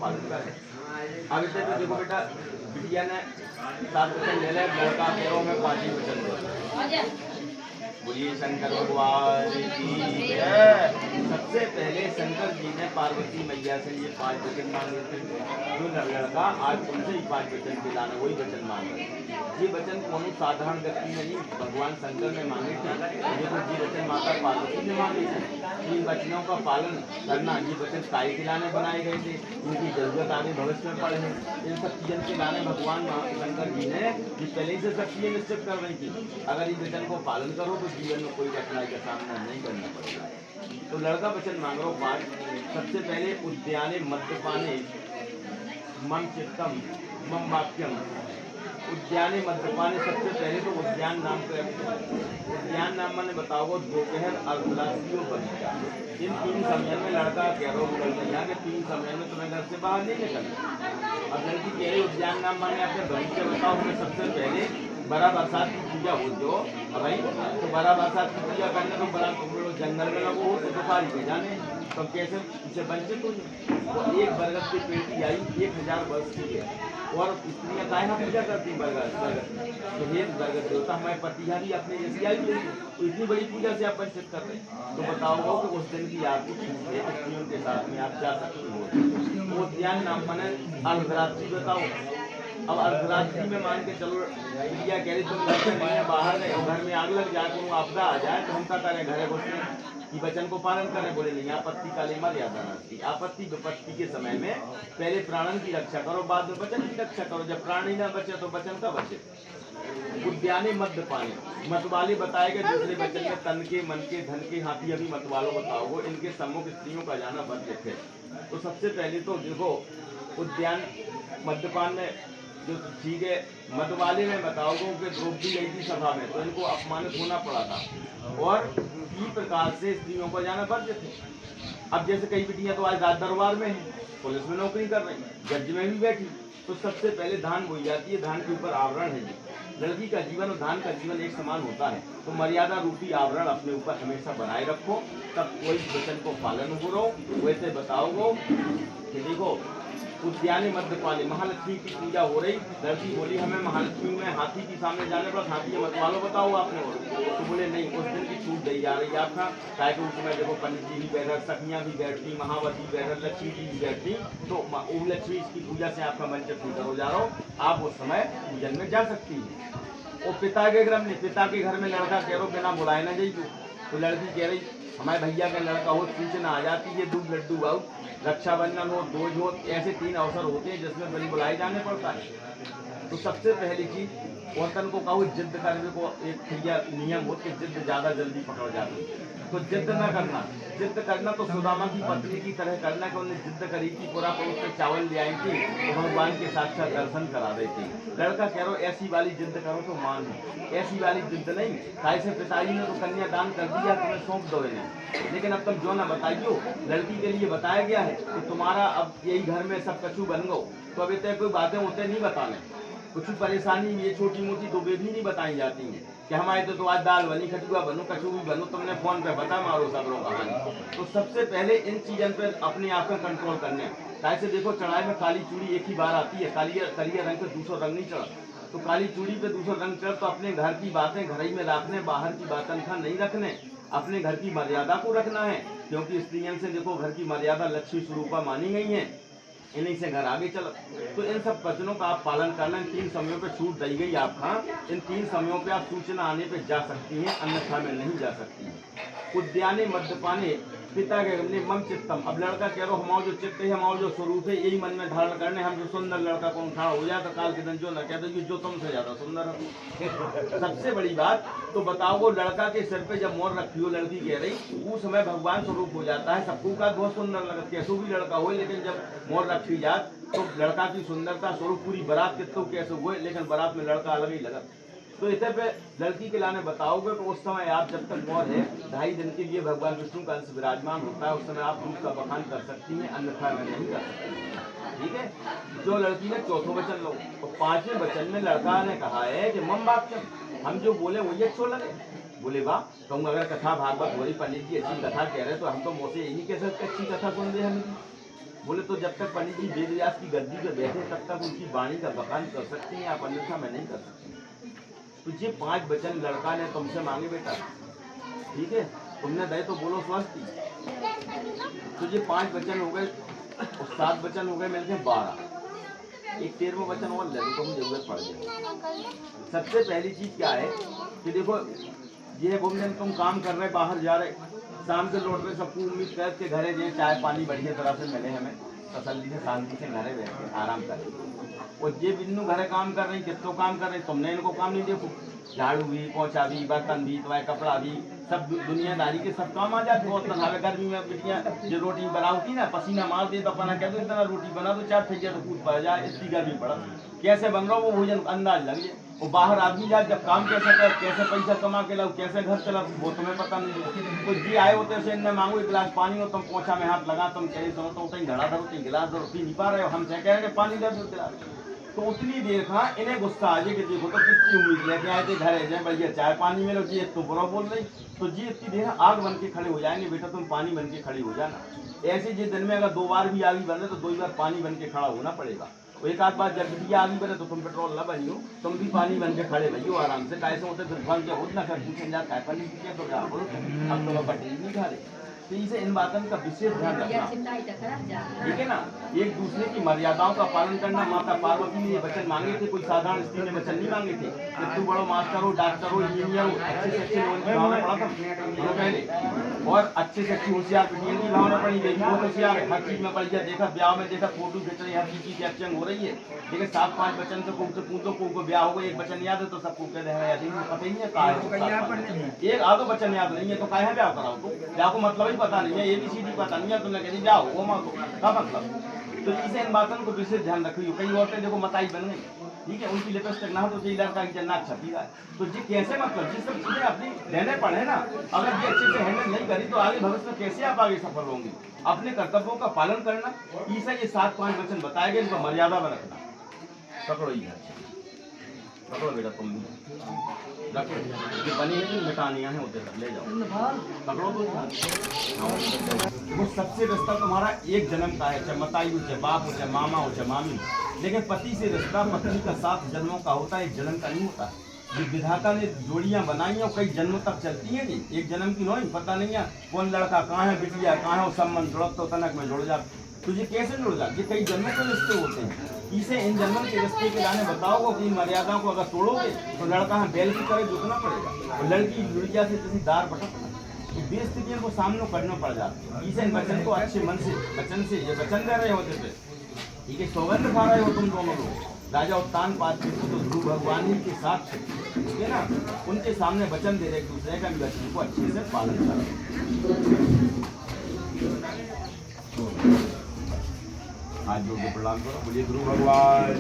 पालन करें। अब इसे तो देखो बेटा, बिटिया ने 7 वचन ले ले, लड़का पैरों में 5 ही वचन दे। बोलिए शंकर भगवान की जय। सबसे पहले शंकर जी ने पार्वती मैया से ये 5 वचन मांगे थे। जो लड़का आज उनसे ही 5 वचन दिलाना, वही वचन मांगे। ये वचन कोनो साधारण व्यक्ति ने नहीं, भगवान शंकर ने मांगे थे। ये तो जी वचन माता पार्वती ने मांगे थे। इन वचनों का पालन करना, ये वचन काय के लाने बनाए गए थे, उनकी जरूरत आगे भविष्य में पड़े हैं। इन सब चीजों के लाने भगवान शंकर जी ने पहले से सब चीजें निश्चित कर रही थी। अगर इस वचन को पालन करो तो जीवन में कोई कठिनाई का सामना नहीं करना पड़ेगा। तो लड़का वचन मांग रहा 5। सबसे पहले उद्याने मद्यपाने मम चित्तम मम वाक्यम। उद्याने मद्यपाने, सबसे पहले तो उद्यान नाम का, उद्यान नाम मैंने बताओ दोपहर अर्धरात्रि और बगीचा। इन 3 समय में लड़का कह रहा हूँ यहाँ के 3 समय में तुम्हें घर से बाहर नहीं निकलना। अब लड़की कह रही उद्यान नाम माने आपके बगीचे बताओ। हमें सबसे पहले बड़ा बरसात की पूजा हो जो भाई, तो बड़ा बरसात की पूजा करने तो बड़ा जंगल में लगो हो तो दुपारी पे जाने, तो कैसे उसे वंचित हो। तो एक बरगद की पेड़ की आयु 1000 वर्ष की है, और स्त्रियाँ काहे पूजा करती बरगद। तो ये बरगद देवता हमारे प्रतिहारी अपने जैसी आयु दे, तो इतनी बड़ी पूजा से आप वंचित कर रहे। तो बताओ कि उस दिन की आपकी स्त्रियों के साथ में आप जा सकते हो। वो ध्यान नाम माने अर्धरात्रि बताओ। अब अर्धरात्रि में मान के चलो इंडिया कह रही तुम घर से नहीं है, बाहर गए और घर में आग लग जाए, कोई आपदा आ जाए, तो हम क्या करें, घरे घुसने कि वचन को पालन करें। बोले नहीं, आपत्ति काले मर्यादा नास्ति। आपत्ति विपत्ति के समय में पहले प्राणन की रक्षा करो, बाद में वचन की रक्षा करो। जब प्राण ही ना बचे तो वचन का बचे। उद्याने मद्यपाने, मतवाले बताए गए दूसरे वचन में तन के, मन के, धन के हाथी अभी मतवालों बताओ। इनके सम्मुख स्त्रियों का जाना वर्जित है। तो सबसे पहले तो देखो उद्यान मद्यपान में जो ठीक है, मतवाले में बताओ कि द्रौपदी गई थी सभा में, तो इनको अपमानित होना पड़ा था, और इसी प्रकार से स्त्रियों को जाना वर्जित है। अब जैसे कई बिटियां तो आज राज दरबार में है, पुलिस में नौकरी कर रही, जज में भी बैठी, तो सबसे पहले धान बोई जाती है। धान के ऊपर आवरण है। लड़की का जीवन और धान का जीवन एक समान होता है, तो मर्यादा रूपी आवरण अपने ऊपर हमेशा बनाए रखो, तब कोई वचन को पालन करो। वैसे बताओ कि देखो उद्याने मद्यपाने, महालक्ष्मी की पूजा हो रही, लड़की बोली हमें महालक्ष्मी में हाथी के सामने जाने पर हाथी मतवालो बताओ आपने, तो बोले नहीं, उस दिन की छूट दी जा रही है आपका। चाहे तो उसमें देखो पंडित जी भी बैठे, सखियाँ भी बैठती, महावती बैठे, लक्ष्मी जी भी बैठती, तो लक्ष्मी की पूजा से आपका मन चक्री करो जा रहा हो, आप उस समय पूजन में जा सकती है। और पिता के घर में, पिता के घर में लड़का कह रो बिना बुलाए ना जाइए, तो लड़की कह रही हमारे भैया का लड़का हो, सूचना आ जाती है, दूध लड्डू आओ, रक्षाबंधन हो, दोज हो, ऐसे 3 अवसर होते हैं जिसमें बिन बुलाए जाने पड़ता है। तो सबसे पहली चीज औरतन को कहो जिद्द करने को एक नियम हो कि जिद्द ज्यादा जल्दी पकड़ जाती है, तो जिद्द न करना। जिद्द करना तो सुदामा की पत्नी की तरह करना कि उन्हें जिद्द करी थी, पूरा पड़ोस से चावल ले आई थी, तो भगवान के साक्षात दर्शन करा रही थी। लड़का कह रहा ऐसी वाली जिद्द करो तो मान, ऐसी वाली जिद्द नहीं। कैसे पिताजी ने तो कन्या दान कर दिया, तुम्हें सौंप दो नहीं, लेकिन अब तुम जो ना बताइयो। लड़की के लिए बताया गया है कि तुम्हारा अब यही घर में सब कछु बन गो, तो अभी तक कोई बातें होते नहीं बताने, कुछ परेशानी ये छोटी मोटी तो वे भी नहीं बताई जाती हैं कि हमारे तो आज दाल बनी, खटुआ बनू, कछु भी बनू, तुमने फोन पे बता मारो सब लोग कहानी। तो सबसे पहले इन चीजों पे अपने आप में कंट्रोल करने। कैसे देखो चढ़ाई में काली चूड़ी एक ही बार आती है, करिया रंग पे दूसरा रंग नहीं चढ़ा, तो काली चूड़ी पे दूसरा रंग चढ़, तो अपने घर की बातें घर ही में रखने, बाहर की बातें का नहीं रखने, अपने घर की मर्यादा को रखना है। क्योंकि स्त्रियों से देखो घर की मर्यादा लक्ष्मी स्वरूपा मानी गई है, इन्हीं से घर आगे चलो। तो इन सब वचनों का आप पालन करना। इन 3 समयों पे छूट दी गई आपका, इन 3 समयों पे आप सूचना आने पे जा सकती हैं, अन्यथा में नहीं जा सकती हैं। उद्याने मद्यपाने पिता के हमने मम चित्तम। अब लड़का कह रहा हमारा जो चित्त है, हमारा जो स्वरूप है, यही मन में धारण करने। हम जो सुंदर लड़का कौन खड़ा हो जाए तो काल के दिन जो न कहते कि जो तुमसे ज्यादा सुंदर हो। सबसे बड़ी बात तो बताओ, वो लड़का के सिर पे जब मोर रखी हो, लड़की कह रही, उस समय भगवान स्वरूप हो जाता है। सबको का बहुत सुंदर लगता, कैसो भी लड़का हो, लेकिन जब मोर रखी जात तो लड़का की सुंदरता स्वरूप पूरी बारात कितो कैसे हुए, लेकिन बारात में लड़का अलग ही लगा। तो इसे पे लड़की के लाने बताओगे तो उस समय आप जब तक मोर है 2.5 दिन के लिए भगवान विष्णु का अंश विराजमान होता है, उस समय आप रूप का बखान कर सकती हैं, अन्यथा में नहीं कर सकती। ठीक है। जो लड़की ने चौथों वचन लो, तो 5वें वचन में लड़का ने कहा है कि मम वाक्यम, हम जो बोले वही अच्छो लगे। बोले वाह, तुम अगर कथा भागवत हो रही, पंडित जी अच्छी कथा कह रहे तो हम तो मुझसे यही कह सकते अच्छी कथा सुन रहे हमें। बोले तो जब तक पंडित जी वेद व्यास की गद्दी पे बैठे तब तक उनकी वाणी का बखान कर सकते हैं, आप अन्यथा मैं नहीं कर सकती। तो ये 5 वचन लड़का ने तुमसे मांगे बेटा, ठीक है, तुमने दे तो बोलो स्वस्ति। तो ये 5 वचन हो गए और 7 वचन हो गए मिलके 12। एक 13वां वचन और ले लो तो मुझे जरूरत पड़ जाएगी। सबसे पहली चीज क्या है कि देखो ये घूमने तुम काम कर रहे, बाहर जा रहे, शाम से लौट रहे, सबको उम्मीद कर के घरे जाए, चाय पानी बढ़िया तरह से मिले, हमें तसल्ली से शांति से घरे बैठ के आराम करें। और ये बिन्नू घरे काम कर रही, कितो काम कर रही, तुमने इनको काम नहीं देखो, झाड़ू भी, पोछा भी, बर्तन भी, तुम्हारे कपड़ा भी, सब दुनियादारी के सब काम आ जाते। बहुत तनावे गर्मी में बिटिया जो रोटी बनाऊती ना, पसीना मार दे तो अपना कह दो इतना रोटी बना दो, 4 ठेकिया तो कूद पड़ जाए, इतनी गर्मी पड़ा, कैसे बन रहा वो भोजन अंदाज लग जाए। वो बाहर आदमी जाए जब काम कैसे कर, कैसे पैसा कमा के लाओ, कैसे घर चला, वो तुम्हें पता नहीं। तो जी आए होते से इनने मांगो 1 गिलास पानी हो, तुम पोछा में हाथ लगा, तुम कहीं सुनो तो कहीं घड़ा धरो, कहीं गिलास धरो, पी नहीं पा रहे हो, हम कह रहे पानी दे दो गिलास। तो उतनी देर था इन्हें गुस्सा आ जाए कि देखो तो कितनी उम्मीद लेके आए थे, घर जाए भैया चाय पानी मिलो, जी तो बुरा बोल रही। तो जी इतनी देर आग बन के खड़े हो जाएंगे, बेटा तुम पानी बन के खड़ी हो जाना। ऐसे जी दिन में अगर 2 बार भी आगी बन रहे तो 2 बार पानी बन के खड़ा होना पड़ेगा। और एक आध बार जब भी आगी बने तो तुम पेट्रोल न बनियो, तुम भी पानी बन के खड़े भैया आराम से, कैसे होते फिर फल क्या होता कर पूछे जा काय पानी पीछे तो क्या बोलो हम लोग पटेल नहीं खा रहे। तो इसे इन बातों का विशेष ध्यान रखना, ठीक है ना। एक दूसरे की मर्यादाओं का पालन करना। माता पार्वती ने ये वचन मांगे थे, कोई साधारण स्त्री ने वचन नहीं मांगे थे कि तू बड़ो मास्टर हो, डॉक्टर हो, इंजीनियर हो, अच्छे से अच्छे लोगों की भावना पड़ा था पहले, और अच्छे से अच्छी होशियार बिटिया की भावना पड़ी गई, बहुत होशियार है, हर चीज में पड़ गया। देखा ब्याह में, देखा फोटो खींच रही, हर चीज की एक्शन हो रही है। लेकिन 7-5 वचन से पूछो को ब्याह हो गया, एक वचन याद है तो सबको कह रहे हैं पता ही नहीं है, एक आधो वचन याद नहीं है तो काहे ब्याह कराओ, तो ब्याह को मतलब ही पता नहीं है, ABCD पता नहीं है, तुमने कह जाओ वो मत का मतलब। तो इसे इन बातों को विशेष ध्यान रखियो। कई औरतें देखो मताई बन गई, ठीक है, उनकी लिपस्टिक ना हो तो लड़का की जन्नत छपी रहा है। तो जी कैसे मतलब ये सब चीजें अपनी रहने पड़े ना, अगर ये अच्छे से हैंडल नहीं करी तो आगे भविष्य में कैसे आप आगे सफल होंगे। अपने कर्तव्यों का पालन करना, इसे ये 7-5 वचन बताए गए, इनका मर्यादा में रखना। पकड़ो ये पकड़ो बेटा, तुम भी रखो, ये बनी है मिटानियाँ हैं उधर ले जाओ, पकड़ो तो। वो सबसे रिश्ता तुम्हारा एक जन्म का है, चाहे मताई हो, चाहे बाप हो, चाहे मामा हो, चाहे मामी हो। लेकिन पति से रिश्ता पत्नी का 7 जन्मों का होता है, एक जन्म का नहीं होता। जो विधाता ने जोड़ियां बनाई हैं कई जन्मों तक चलती हैं जी, एक जन्म की नहीं पता नहीं है कौन लड़का कहाँ है, बिटिया कहाँ है, वो संबंध जुड़त तो तनक में जुड़ जाते। तुझे कैसे जुड़ जाते, ये कई जन्मों के रिश्ते होते हैं। इसे इन जन्मों के रिश्ते के लाने बताओ कि मर्यादाओं को अगर तोड़ोगे तो लड़का हम बैल की तरह जुटना पड़ेगा, और लड़की लुड़िया से जैसी दार बटकना, तो 20 स्थितियों को सामने करना पड़ जाता है। इसे इन वचन को अच्छे मन से, वचन से ये वचन दे रहे होते थे, ठीक है, सौगंध खा रहे हो तुम दोनों लोग। राजा उत्तान पाद के तो ध्रुव भगवान ही के साथ थे, ठीक है ना, उनके सामने वचन दे रहे एक दूसरे का वचन को अच्छे से पालन करो। आज जो प्रणाम करो, बोलिए ध्रुव भगवान।